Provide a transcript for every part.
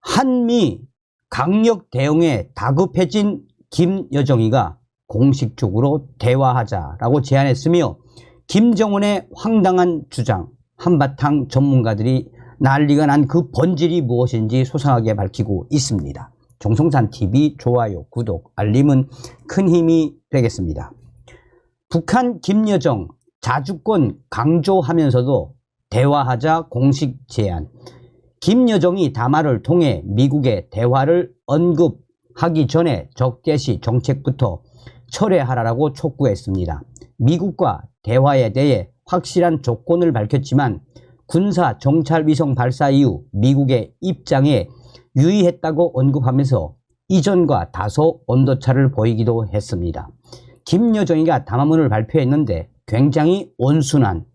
한미 강력 대응에 다급해진 김여정이가 공식적으로 대화하자라고 제안했으며 김정은의 황당한 주장, 한바탕 전문가들이 난리가 난 그 본질이 무엇인지 소상하게 밝히고 있습니다. 정성산TV 좋아요, 구독, 알림은 큰 힘이 되겠습니다. 북한 김여정 자주권 강조하면서도 대화하자 공식 제안. 김여정이 담화를 통해 미국의 대화를 언급하기 전에 적대시 정책부터 철회하라고 촉구했습니다. 미국과 대화에 대해 확실한 조건을 밝혔지만 군사 정찰 위성 발사 이후 미국의 입장에 유의했다고 언급하면서 이전과 다소 온도차를 보이기도 했습니다. 김여정이가 담화문을 발표했는데 굉장히 온순한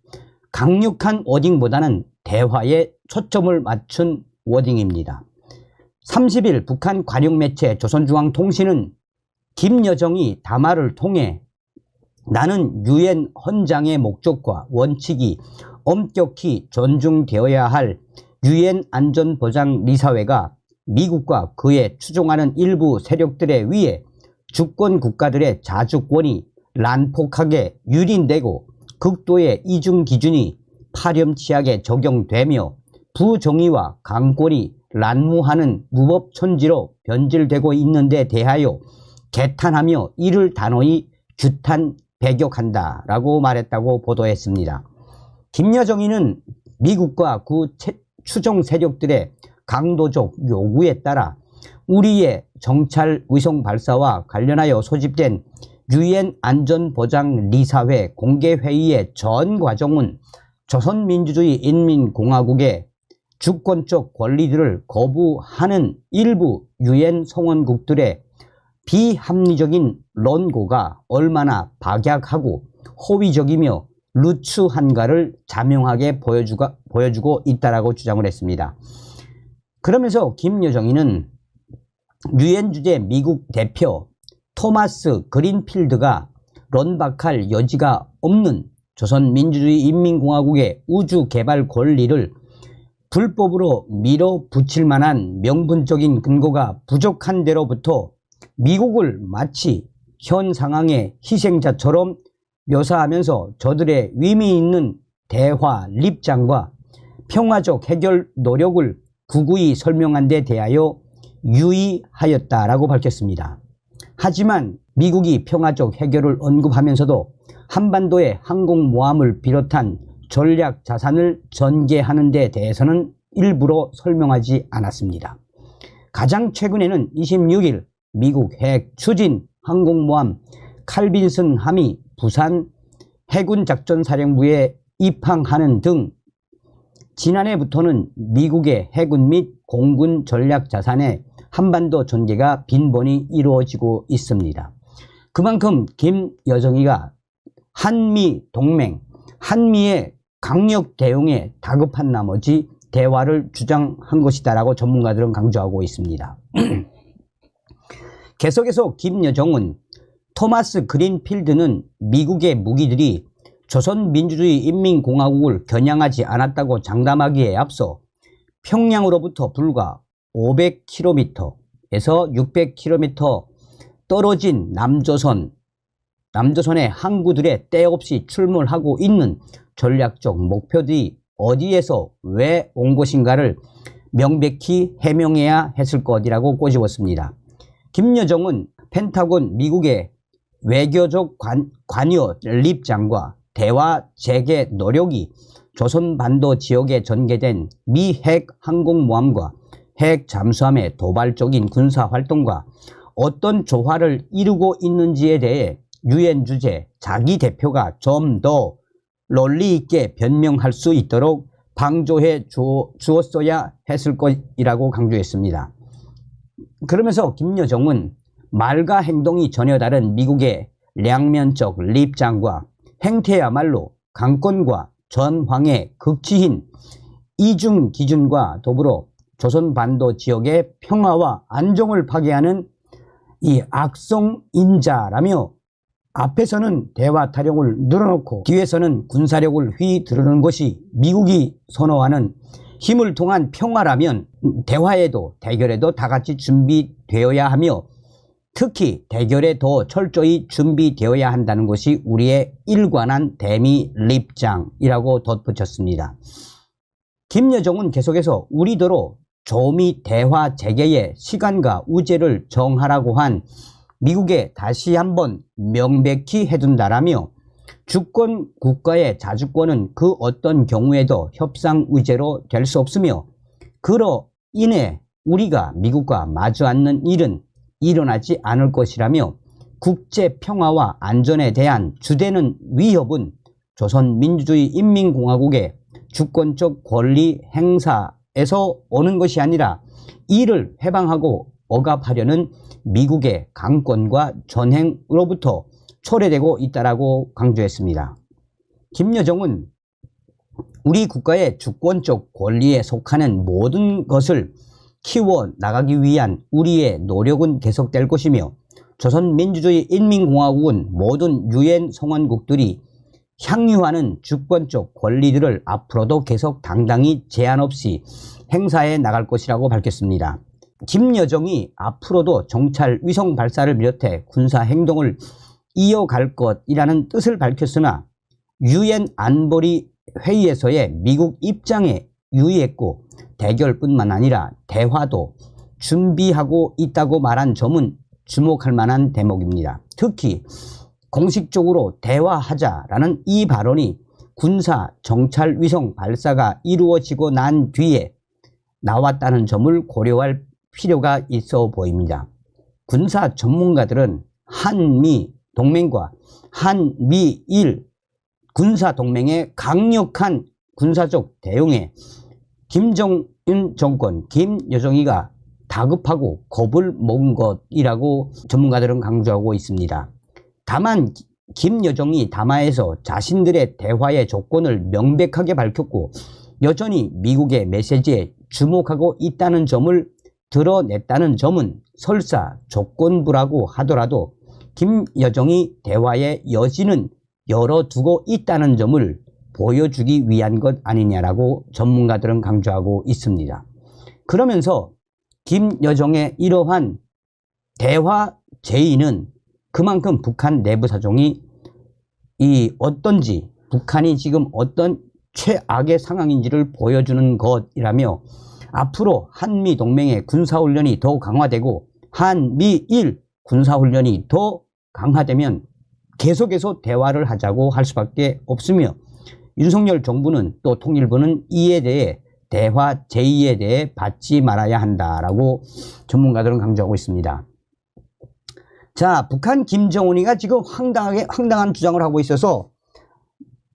강력한 워딩보다는 대화에 초점을 맞춘 워딩입니다. 30일 북한 관영 매체 조선중앙통신은 김여정이 담화를 통해 나는 유엔 헌장의 목적과 원칙이 엄격히 존중되어야 할 유엔 안전보장리사회가 미국과 그에 추종하는 일부 세력들에 의해 주권 국가들의 자주권이 난폭하게 유린되고 극도의 이중 기준이 파렴치하게 적용되며 부정의와 강권이 난무하는 무법천지로 변질되고 있는 데 대하여 개탄하며 이를 단호히 규탄 배격한다 라고 말했다고 보도했습니다. 김여정이는 미국과 그 추종 세력들의 강도적 요구에 따라 우리의 정찰 위성 발사와 관련하여 소집된 유엔 안전보장리사회 공개회의의 전 과정은 조선민주주의 인민공화국의 주권적 권리들을 거부하는 일부 유엔 성원국들의 비합리적인 논고가 얼마나 박약하고 호의적이며 루츠한가를 자명하게 보여주고 있다라고 주장을 했습니다. 그러면서 김여정이는 유엔 주재 미국 대표 토마스 그린필드가 론박할 여지가 없는 조선민주주의 인민공화국의 우주개발 권리를 불법으로 밀어붙일 만한 명분적인 근거가 부족한 데로부터 미국을 마치 현 상황의 희생자처럼 묘사하면서 저들의 의미 있는 대화 입장과 평화적 해결 노력을 구구이 설명한 데 대하여 유의하였다라고 밝혔습니다. 하지만 미국이 평화적 해결을 언급하면서도 한반도의 항공모함을 비롯한 전략 자산을 전개하는 데 대해서는 일부러 설명하지 않았습니다. 가장 최근에는 26일 미국 핵 추진 항공모함 칼빈슨함이 부산 해군작전사령부에 입항하는 등 지난해부터는 미국의 해군 및 공군 전략 자산의 한반도 전개가 빈번히 이루어지고 있습니다. 그만큼 김여정이가 한미 동맹, 한미의 강력 대응에 다급한 나머지 대화를 주장한 것이다라고 전문가들은 강조하고 있습니다. 계속해서 김여정은 토마스 그린필드는 미국의 무기들이 조선민주주의 인민공화국을 겨냥하지 않았다고 장담하기에 앞서 평양으로부터 불과 500km에서 600km 떨어진 남조선의 항구들에 때없이 출몰하고 있는 전략적 목표들이 어디에서 왜 온 것인가를 명백히 해명해야 했을 것이라고 꼬집었습니다. 김여정은 펜타곤 미국의 외교적 관여 입장과 대화 재개 노력이 조선반도 지역에 전개된 미 핵 항공모함과 핵 잠수함의 도발적인 군사활동과 어떤 조화를 이루고 있는지에 대해 유엔 주재 자기 대표가 좀 더 논리 있게 변명할 수 있도록 방조해 주었어야 했을 것이라고 강조했습니다. 그러면서 김여정은 말과 행동이 전혀 다른 미국의 량면적 입장과 행태야말로 강권과 전황의 극치인 이중 기준과 더불어 조선반도 지역의 평화와 안정을 파괴하는 이 악성인자라며 앞에서는 대화 타령을 늘어놓고 뒤에서는 군사력을 휘두르는 것이 미국이 선호하는 힘을 통한 평화라면 대화에도 대결에도 다 같이 준비되어야 하며 특히 대결에 더 철저히 준비되어야 한다는 것이 우리의 일관한 대미 입장이라고 덧붙였습니다. 김여정은 계속해서 우리더러 조미 대화 재개의 시간과 우제를 정하라고 한 미국에 다시 한번 명백히 해둔다라며 주권 국가의 자주권은 그 어떤 경우에도 협상 의제로 될 수 없으며 그로 인해 우리가 미국과 마주 앉는 일은 일어나지 않을 것이라며 국제 평화와 안전에 대한 주되는 위협은 조선민주주의인민공화국의 주권적 권리 행사에서 오는 것이 아니라 이를 해방하고 억압하려는 미국의 강권과 전횡으로부터 초래되고 있다라고 강조했습니다. 김여정은 우리 국가의 주권적 권리에 속하는 모든 것을 키워나가기 위한 우리의 노력은 계속될 것이며 조선민주주의인민공화국은 모든 유엔 성원국들이 향유하는 주권적 권리들을 앞으로도 계속 당당히 제한 없이 행사해 나갈 것이라고 밝혔습니다. 김여정이 앞으로도 정찰 위성 발사를 비롯해 군사 행동을 이어갈 것이라는 뜻을 밝혔으나 유엔 안보리 회의에서의 미국 입장에 유의했고 대결뿐만 아니라 대화도 준비하고 있다고 말한 점은 주목할 만한 대목입니다. 특히 공식적으로 대화하자라는 이 발언이 군사 정찰 위성 발사가 이루어지고 난 뒤에 나왔다는 점을 고려할 필요가 있어 보입니다. 군사 전문가들은 한미 동맹과 한미일 군사 동맹의 강력한 군사적 대응에 김정은 정권, 김여정이가 다급하고 겁을 먹은 것이라고 전문가들은 강조하고 있습니다. 다만 김여정이 담화에서 자신들의 대화의 조건을 명백하게 밝혔고 여전히 미국의 메시지에 주목하고 있다는 점을 드러냈다는 점은 설사 조건부라고 하더라도 김여정이 대화의 여지는 열어두고 있다는 점을 보여주기 위한 것 아니냐라고 전문가들은 강조하고 있습니다. 그러면서 김여정의 이러한 대화 제의는 그만큼 북한 내부 사정이 어떤지, 북한이 지금 어떤 최악의 상황인지를 보여주는 것이라며 앞으로 한미 동맹의 군사훈련이 더 강화되고 한미일 군사훈련이 더 강화되면 계속해서 대화를 하자고 할 수밖에 없으며 윤석열 정부는 또 통일부는 이에 대해 대화 제의에 대해 받지 말아야 한다라고 전문가들은 강조하고 있습니다. 자, 북한 김정은이가 지금 황당한 주장을 하고 있어서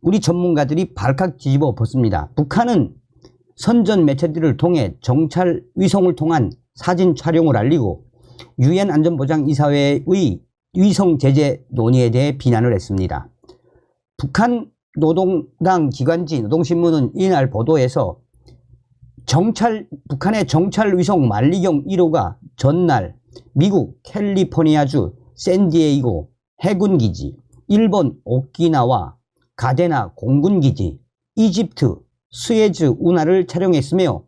우리 전문가들이 발칵 뒤집어 벗습니다. 북한은 선전 매체들을 통해 정찰 위성을 통한 사진 촬영을 알리고 유엔 안전보장이사회의 위성 제재 논의에 대해 비난을 했습니다. 북한 노동당 기관지 노동신문은 이날 보도에서 북한의 정찰 위성 만리경 1호가 전날 미국 캘리포니아주 샌디에이고 해군기지, 일본 오키나와 가데나 공군기지, 이집트 스에즈 운하를 촬영했으며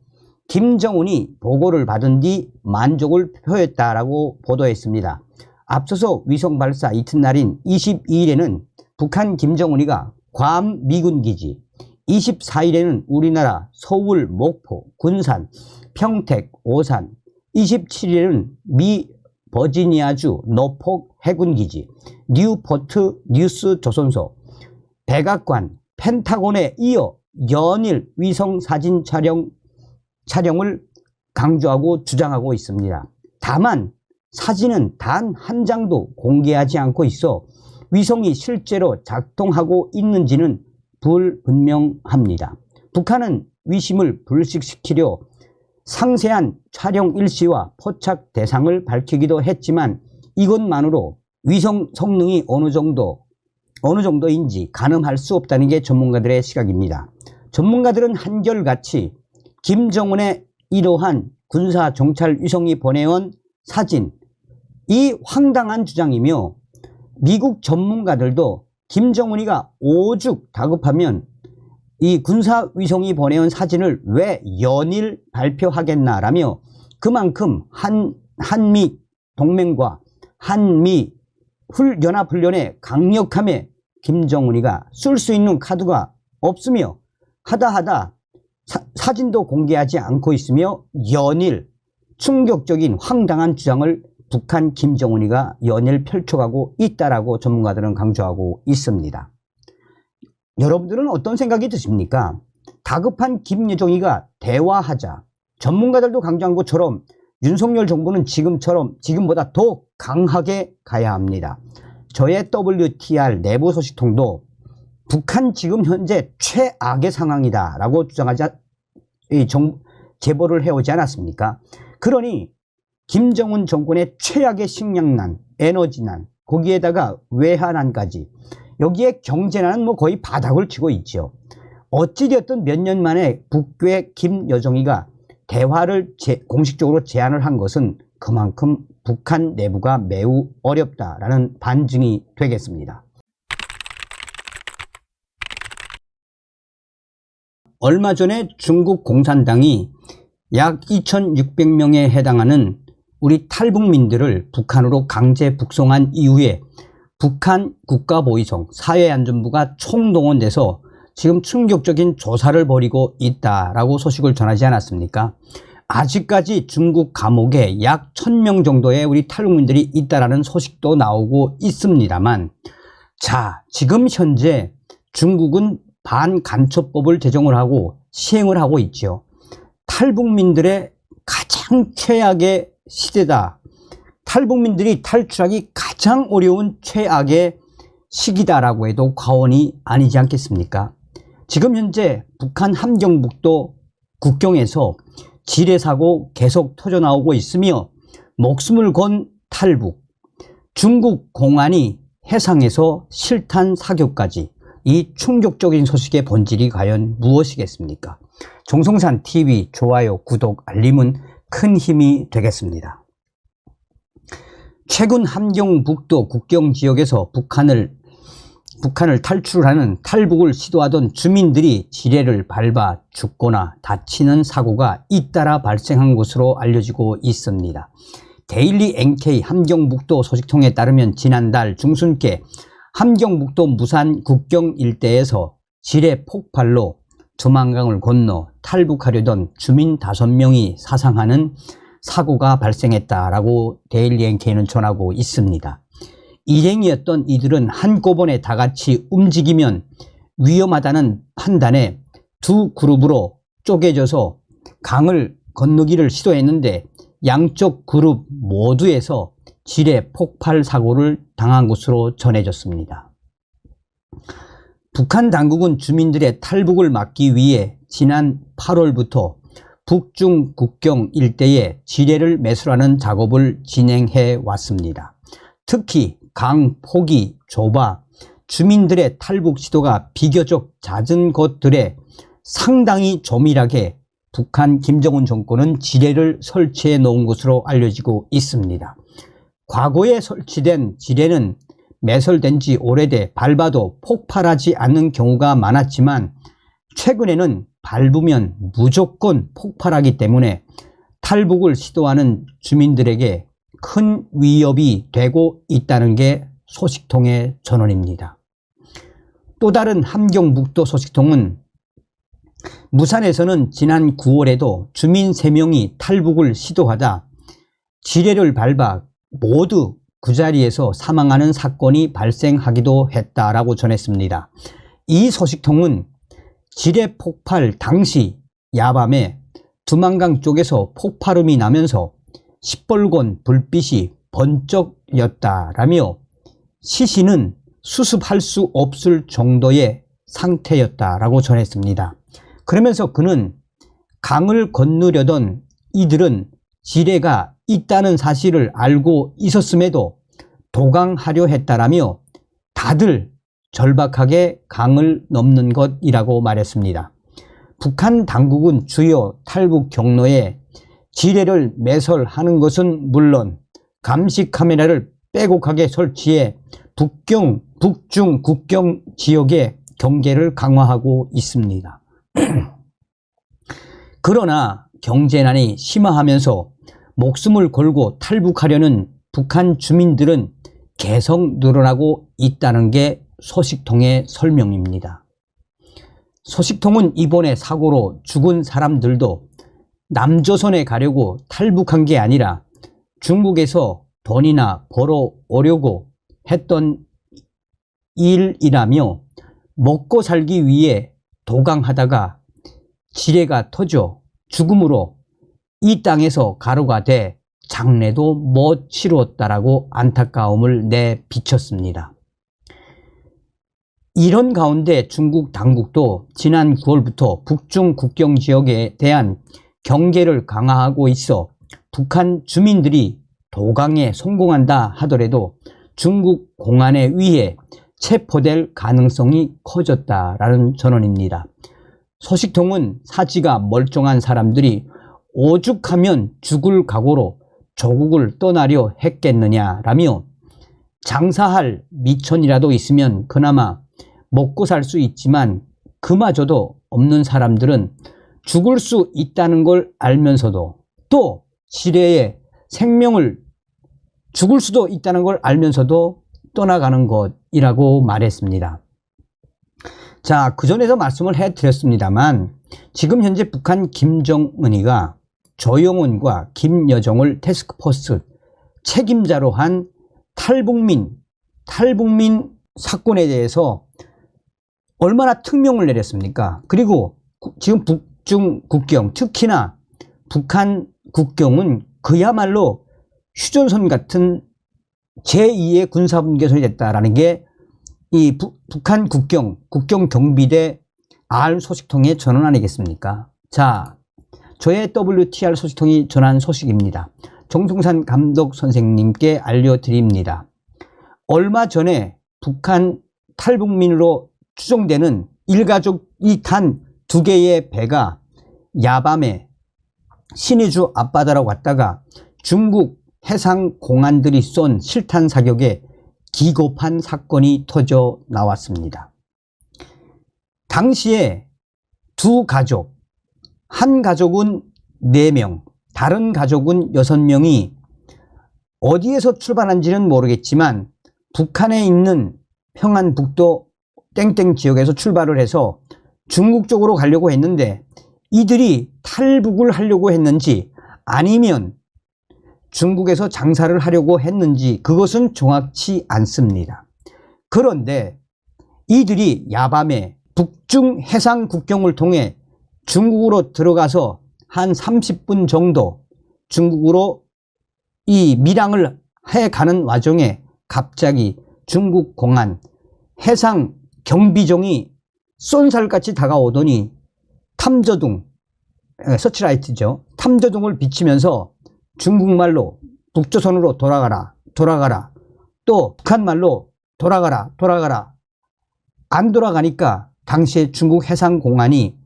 김정은이 보고를 받은 뒤 만족을 표했다라고 보도했습니다. 앞서서 위성 발사 이튿날인 22일에는 북한 김정은이가 괌 미군기지, 24일에는 우리나라 서울, 목포, 군산, 평택, 오산, 27일에는 미 버지니아주 노폭 해군기지, 뉴포트 뉴스 조선소, 백악관, 펜타곤에 이어 연일 위성 사진 촬영을 강조하고 주장하고 있습니다. 다만 사진은 단 한 장도 공개하지 않고 있어 위성이 실제로 작동하고 있는지는 불분명합니다. 북한은 위심을 불식시키려 상세한 촬영 일시와 포착 대상을 밝히기도 했지만 이것만으로 위성 성능이 어느 정도인지 가늠할 수 없다는 게 전문가들의 시각입니다. 전문가들은 한결같이 김정은의 이러한 군사 정찰 위성이 보내온 사진, 이 황당한 주장이며 미국 전문가들도 김정은이가 오죽 다급하면 이 군사위성이 보내온 사진을 왜 연일 발표하겠나라며 그만큼 한미 동맹과 한미 연합훈련의 강력함에 김정은이가 쓸 수 있는 카드가 없으며 하다 사진도 공개하지 않고 있으며 연일 충격적인 황당한 주장을 북한 김정은이가 연일 펼쳐가고 있다라고 전문가들은 강조하고 있습니다. 여러분들은 어떤 생각이 드십니까? 다급한 김여정이가 대화하자, 전문가들도 강조한 것처럼 윤석열 정부는 지금보다 더 강하게 가야 합니다. 저의 WTR 내부 소식통도 북한 지금 현재 최악의 상황이다 라고 주장하지 제보를 해오지 않았습니까? 그러니 김정은 정권의 최악의 식량난, 에너지난, 거기에다가 외환난까지, 여기에 경제난은 뭐 거의 바닥을 치고 있죠. 어찌되었든 몇 년 만에 북괴 김여정이가 대화를 공식적으로 제안을 한 것은 그만큼 북한 내부가 매우 어렵다라는 반증이 되겠습니다. 얼마 전에 중국 공산당이 약 2600명에 해당하는 우리 탈북민들을 북한으로 강제 북송한 이후에 북한 국가보위성 사회안전부가 총동원돼서 지금 충격적인 조사를 벌이고 있다라고 소식을 전하지 않았습니까? 아직까지 중국 감옥에 약 1000명 정도의 우리 탈북민들이 있다라는 소식도 나오고 있습니다만, 자, 지금 현재 중국은 반간첩법을 제정을 하고 시행을 하고 있죠. 탈북민들의 가장 최악의 시대다. 탈북민들이 탈출하기 가장 어려운 최악의 시기다라고 해도 과언이 아니지 않겠습니까? 지금 현재 북한 함경북도 국경에서 지뢰사고 계속 터져나오고 있으며 목숨을 건 탈북, 중국 공안이 해상에서 실탄 사격까지, 이 충격적인 소식의 본질이 과연 무엇이겠습니까? 정성산 TV 좋아요, 구독, 알림은 큰 힘이 되겠습니다. 최근 함경북도 국경지역에서 북한을 탈출하는 탈북을 시도하던 주민들이 지뢰를 밟아 죽거나 다치는 사고가 잇따라 발생한 것으로 알려지고 있습니다. 데일리 NK 함경북도 소식통에 따르면 지난달 중순께 함경북도 무산 국경 일대에서 지뢰 폭발로 두만강을 건너 탈북하려던 주민 5명이 사상하는 사고가 발생했다라고 데일리 NK는 전하고 있습니다. 일행이었던 이들은 한꺼번에 다 같이 움직이면 위험하다는 판단에 두 그룹으로 쪼개져서 강을 건너기를 시도했는데 양쪽 그룹 모두에서 지뢰 폭발 사고를 당한 것으로 전해졌습니다. 북한 당국은 주민들의 탈북을 막기 위해 지난 8월부터 북중 국경 일대에 지뢰를 매설하는 작업을 진행해 왔습니다. 특히 강 폭이 좁아 주민들의 탈북 시도가 비교적 잦은 곳들에 상당히 조밀하게 북한 김정은 정권은 지뢰를 설치해 놓은 것으로 알려지고 있습니다. 과거에 설치된 지뢰는 매설된 지 오래돼 밟아도 폭발하지 않는 경우가 많았지만 최근에는 밟으면 무조건 폭발하기 때문에 탈북을 시도하는 주민들에게 큰 위협이 되고 있다는 게 소식통의 전언입니다. 또 다른 함경북도 소식통은 무산에서는 지난 9월에도 주민 3명이 탈북을 시도하다 지뢰를 밟아 모두 그 자리에서 사망하는 사건이 발생하기도 했다라고 전했습니다. 이 소식통은 지뢰 폭발 당시 야밤에 두만강 쪽에서 폭발음이 나면서 시뻘건 불빛이 번쩍였다라며 시신은 수습할 수 없을 정도의 상태였다라고 전했습니다. 그러면서 그는 강을 건너려던 이들은 지뢰가 있다는 사실을 알고 있었음에도 도강하려 했다라며 다들 절박하게 강을 넘는 것이라고 말했습니다. 북한 당국은 주요 탈북 경로에 지뢰를 매설하는 것은 물론 감시 카메라를 빼곡하게 설치해 북중 국경 지역에 경계를 강화하고 있습니다. 그러나 경제난이 심화하면서 목숨을 걸고 탈북하려는 북한 주민들은 계속 늘어나고 있다는 게 소식통의 설명입니다. 소식통은 이번에 사고로 죽은 사람들도 남조선에 가려고 탈북한 게 아니라 중국에서 돈이나 벌어오려고 했던 일이라며 먹고 살기 위해 도강하다가 지뢰가 터져 죽음으로 이 땅에서 가루가 돼 장례도 못 치루었다라고 안타까움을 내비쳤습니다. 이런 가운데 중국 당국도 지난 9월부터 북중 국경 지역에 대한 경계를 강화하고 있어 북한 주민들이 도강에 성공한다 하더라도 중국 공안에 의해 체포될 가능성이 커졌다라는 전언입니다. 소식통은 사지가 멀쩡한 사람들이 오죽하면 죽을 각오로 조국을 떠나려 했겠느냐라며 장사할 미천이라도 있으면 그나마 먹고 살 수 있지만 그마저도 없는 사람들은 죽을 수 있다는 걸 알면서도 또 지뢰에 생명을 죽을 수도 있다는 걸 알면서도 떠나가는 것이라고 말했습니다. 자, 그전에도 말씀을 해드렸습니다만 지금 현재 북한 김정은이가 조영훈과 김여정을 태스크포스 책임자로 한 탈북민 사건에 대해서 얼마나 특명을 내렸습니까? 그리고 지금 북중 국경, 특히나 북한 국경은 그야말로 휴전선 같은 제2의 군사분계선이 됐다라는 게 이 북한 국경 경비대 R 소식통의 전원 아니겠습니까? 자, 저의 WTR 소식통이 전한 소식입니다. 정동산 감독 선생님께 알려드립니다. 얼마 전에 북한 탈북민으로 추정되는 일가족이 탄 2개의 배가 야밤에 신의주 앞바다로 갔다가 중국 해상 공안들이 쏜 실탄 사격에 기겁한 사건이 터져 나왔습니다. 당시에 두 가족, 한 가족은 4명, 다른 가족은 6명이 어디에서 출발한지는 모르겠지만 북한에 있는 평안북도 땡땡 지역에서 출발을 해서 중국 쪽으로 가려고 했는데 이들이 탈북을 하려고 했는지 아니면 중국에서 장사를 하려고 했는지 그것은 정확치 않습니다. 그런데 이들이 야밤에 북중 해상 국경을 통해 중국으로 들어가서 한 30분 정도 중국으로 이 밀항을 해가는 와중에 갑자기 중국 공안 해상 경비정이 쏜살같이 다가오더니 탐저등, 서치라이트죠. 탐저등을 비치면서 중국말로 북조선으로 돌아가라, 돌아가라. 또 북한말로 돌아가라, 돌아가라. 안 돌아가니까 당시에 중국 해상공안이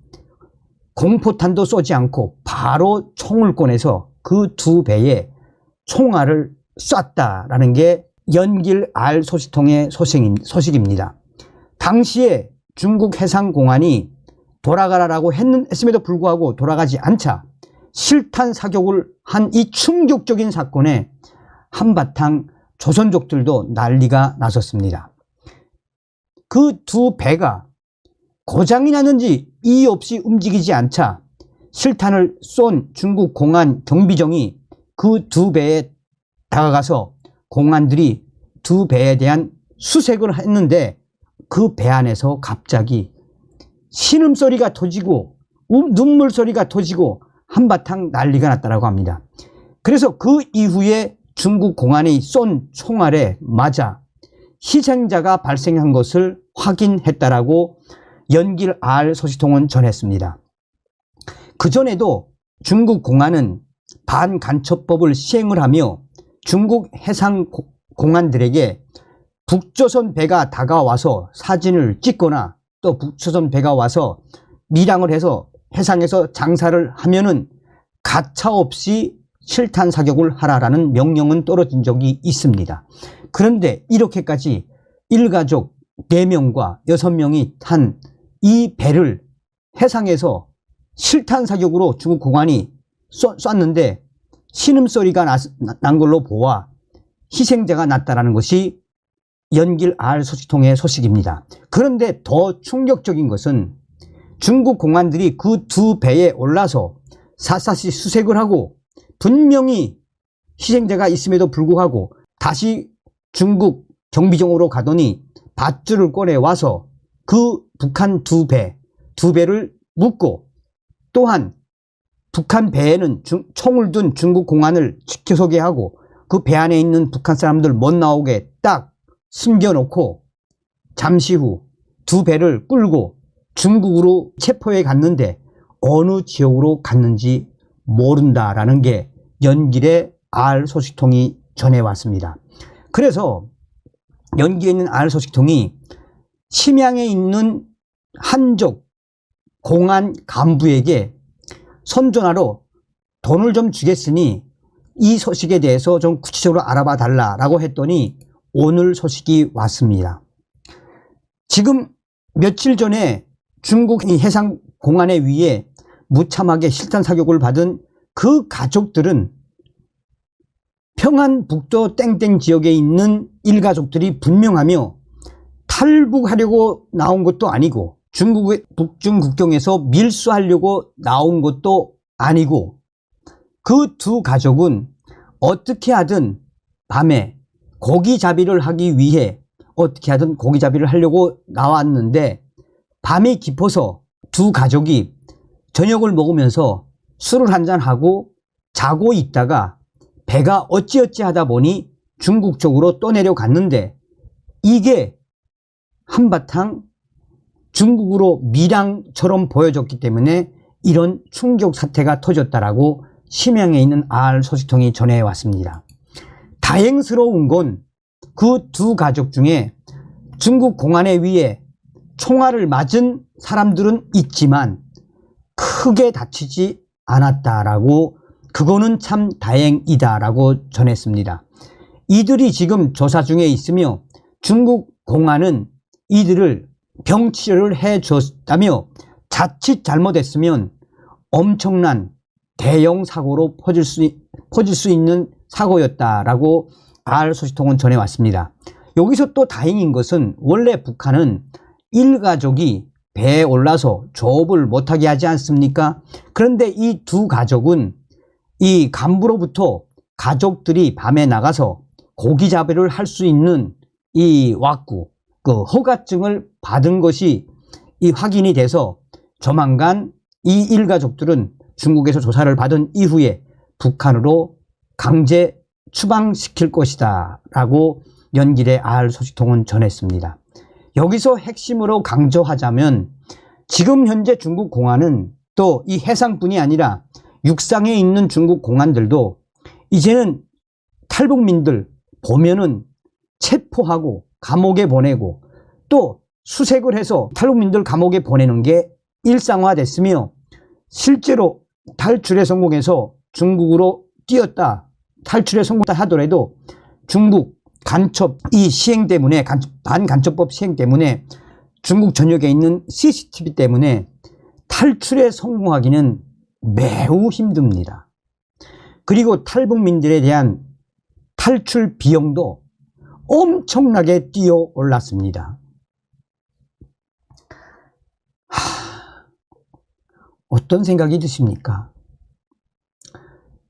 공포탄도 쏘지 않고 바로 총을 꺼내서 그 2배에 총알을 쐈다라는 게 연길 R 소식통의 소식입니다. 당시에 중국 해상공안이 돌아가라라고 했음에도 불구하고 돌아가지 않자 실탄 사격을 한 이 충격적인 사건에 한바탕 조선족들도 난리가 났었습니다. 그 2배가 고장이 났는지 이유 없이 움직이지 않자 실탄을 쏜 중국 공안 경비정이 그 2배에 다가가서 공안들이 2배에 대한 수색을 했는데 그 배 안에서 갑자기 신음소리가 터지고 눈물소리가 터지고 한바탕 난리가 났다고 합니다. 그래서 그 이후에 중국 공안이 쏜 총알에 맞아 희생자가 발생한 것을 확인했다라고 연길 R 소식통은 전했습니다. 그전에도 중국 공안은 반간첩법을 시행을 하며 중국 해상 공안들에게 북조선 배가 다가와서 사진을 찍거나 또 북조선 배가 와서 밀항을 해서 해상에서 장사를 하면은 가차없이 실탄 사격을 하라라는 명령은 떨어진 적이 있습니다. 그런데 이렇게까지 일가족 4명과 6명이 탄 이 배를 해상에서 실탄 사격으로 중국 공안이 쐈는데 신음소리가 난 걸로 보아 희생자가 났다는 것이 연길 R 소식통의 소식입니다. 그런데 더 충격적인 것은 중국 공안들이 그 2배에 올라서 샅샅이 수색을 하고 분명히 희생자가 있음에도 불구하고 다시 중국 경비정으로 가더니 밧줄을 꺼내와서 그 북한 2배를 묶고 또한 북한 배에는 총을 둔 중국 공안을 지켜서게 하고 그 배 안에 있는 북한 사람들 못 나오게 딱 숨겨놓고 잠시 후 2배를 끌고 중국으로 체포해 갔는데 어느 지역으로 갔는지 모른다라는 게 연길의 R 소식통이 전해왔습니다. 그래서 연길에 있는 R 소식통이 심양에 있는 한족 공안 간부에게 선전하러 돈을 좀 주겠으니 이 소식에 대해서 좀 구체적으로 알아봐 달라라고 했더니 오늘 소식이 왔습니다. 지금 며칠 전에 중국 해상 공안에 의해 무참하게 실탄 사격을 받은 그 가족들은 평안북도 땡땡 지역에 있는 일가족들이 분명하며 탈북하려고 나온 것도 아니고 중국의 북중 국경에서 밀수하려고 나온 것도 아니고 그 2 가족은 어떻게 하든 밤에 고기잡이를 하기 위해 어떻게 하든 고기잡이를 하려고 나왔는데 밤이 깊어서 2 가족이 저녁을 먹으면서 술을 한잔하고 자고 있다가 배가 어찌어찌 하다 보니 중국 쪽으로 떠내려 갔는데 이게 한바탕 중국으로 밀양처럼 보여졌기 때문에 이런 충격 사태가 터졌다라고 심양에 있는 R 소식통이 전해왔습니다. 다행스러운 건 그 2 가족 중에 중국 공안에 의해 총알을 맞은 사람들은 있지만 크게 다치지 않았다라고 그거는 참 다행이다라고 전했습니다. 이들이 지금 조사 중에 있으며 중국 공안은 이들을 병치료를 해줬다며 자칫 잘못했으면 엄청난 대형 사고로 퍼질 수 있는 사고였다라고 R 소식통은 전해왔습니다. 여기서 또 다행인 것은 원래 북한은 일가족이 배에 올라서 조업을 못하게 하지 않습니까? 그런데 이 2 가족은 이 간부로부터 가족들이 밤에 나가서 고기잡이를 할 수 있는 이 왁구, 그 허가증을 받은 것이 이 확인이 돼서 조만간 이 일가족들은 중국에서 조사를 받은 이후에 북한으로 강제 추방시킬 것이다 라고 연길의 R 소식통은 전했습니다. 여기서 핵심으로 강조하자면 지금 현재 중국 공안은 또 이 해상뿐이 아니라 육상에 있는 중국 공안들도 이제는 탈북민들 보면은 체포하고 감옥에 보내고 또 수색을 해서 탈북민들 감옥에 보내는 게 일상화됐으며 실제로 탈출에 성공해서 중국으로 뛰었다, 탈출에 성공했다 하더라도 중국 간첩 이 시행 때문에 반간첩법 시행 때문에 중국 전역에 있는 CCTV 때문에 탈출에 성공하기는 매우 힘듭니다. 그리고 탈북민들에 대한 탈출 비용도 엄청나게 뛰어 올랐습니다. 어떤 생각이 드십니까?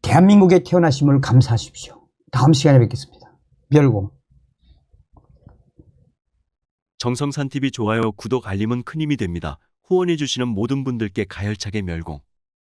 대한민국에 태어나심을 감사하십시오. 다음 시간에 뵙겠습니다. 멸공. 정성산TV 좋아요, 구독, 알림은 큰 힘이 됩니다. 후원해주시는 모든 분들께 가열차게 멸공.